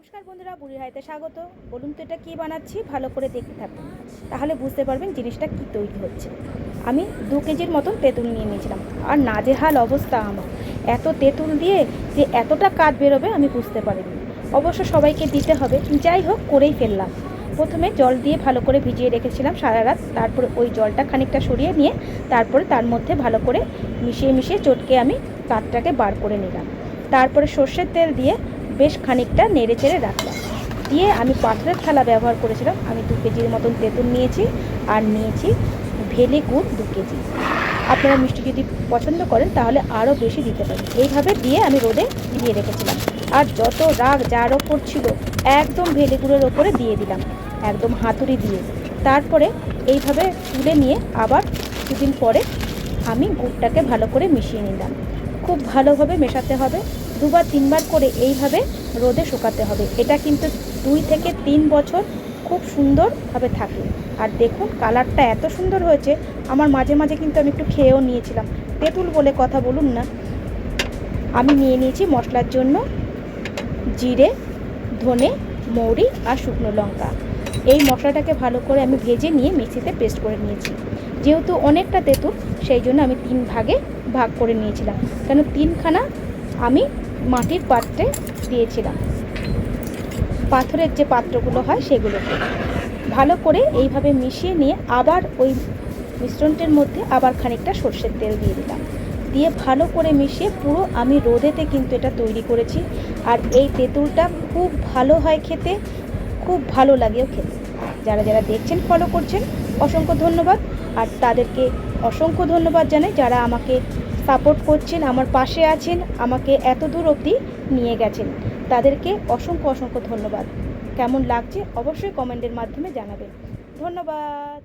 নমস্কার বন্ধুরা, বুড়ির হাইতে স্বাগত। বলুন তো এটা কী বানাচ্ছি, ভালো করে দেখতে থাকুন, তাহলে বুঝতে পারবেন জিনিসটা কি তৈরি হচ্ছে। আমি 2 কেজির মতন তেঁতুল নিয়ে নিয়েছিলাম, আর নাজেহাল অবস্থা আমার। এত তেঁতুল দিয়ে যে এতটা কাঠ বেরোবে আমি বুঝতে পারিনি। অবশ্য সবাইকে দিতে হবে, যাই হোক করেই ফেললাম। প্রথমে জল দিয়ে ভালো করে ভিজিয়ে রেখেছিলাম সারা রাত, তারপরে ওই জলটা খানিকটা সরিয়ে নিয়ে তারপরে তার মধ্যে ভালো করে মিশিয়ে মিশিয়ে চটকে আমি কাঠটাকে বার করে নিলাম। তারপরে সর্ষের তেল দিয়ে বেশ খানিকটা নেড়ে চেড়ে রাখলাম। দিয়ে আমি পাথরের থালা ব্যবহার করেছিলাম। আমি 2 কেজির মতন তেঁতুল নিয়েছি, আর নিয়েছি ভেলি গুড় 2 কেজি। আপনারা মিষ্টি যদি পছন্দ করেন তাহলে আরও বেশি দিতে পারেন। এইভাবে দিয়ে আমি রোদে দিয়ে রেখেছিলাম, আর যত রাগ যার ওপর ছিল একদম ভেলি গুড়ের ওপরে দিয়ে দিলাম, একদম হাতুড়ি দিয়ে। তারপরে এইভাবে তুলে নিয়ে আবার কিছুদিন পরে আমি গুড়টাকে ভালো করে মিশিয়ে নিলাম। খুব ভালোভাবে মেশাতে হবে, 2-3 বার করে এইভাবে রোদে শুকাতে হবে। এটা কিন্তু 2 থেকে 3 বছর খুব সুন্দরভাবে থাকে। আর দেখুন কালারটা এত সুন্দর হয়েছে, আমার মাঝে মাঝে কিন্তু আমি একটু খেয়েও নিয়েছিলাম। তেঁতুল বলে কথা বলুন না। আমি নিয়ে নিয়েছি মশলার জন্য জিরে, ধনে, মৌরি আর শুকনো লঙ্কা। এই মশলাটাকে ভালো করে আমি ভেজে নিয়ে মিক্সিতে পেস্ট করে নিয়েছি। যেহেতু অনেকটা তেঁতুল, সেই জন্য আমি 3 ভাগে ভাগ করে নিয়েছিলাম, কেন 3খানা আমি মাটির পাত্রে দিয়েছিলাম, পাথরের যে পাত্রগুলো হয় সেগুলোকে। ভালো করে এইভাবে মিশিয়ে নিয়ে আবার ওই মিশ্রণটির মধ্যে আবার খানিকটা সর্ষের তেল দিয়ে দিলাম। দিয়ে ভালো করে মিশিয়ে পুরো আমি রোদেতে কিন্তু এটা তৈরি করেছি। আর এই তেঁতুলটা খুব ভালো হয় খেতে, খুব ভালো লাগেও খেতে। যারা যারা দেখছেন, ফলো করছেন, অসংখ্য ধন্যবাদ। আর তাদেরকে অসংখ্য ধন্যবাদ জানাই যারা আমাকে সাপোর্ট করছেন, আমার পাশে আছেন, আমাকে এত দূর অবধি নিয়ে গেছেন। তাদেরকে অসংখ্য অসংখ্য ধন্যবাদ। কেমন লাগছে অবশ্যই কমেন্টের মাধ্যমে জানাবেন। ধন্যবাদ।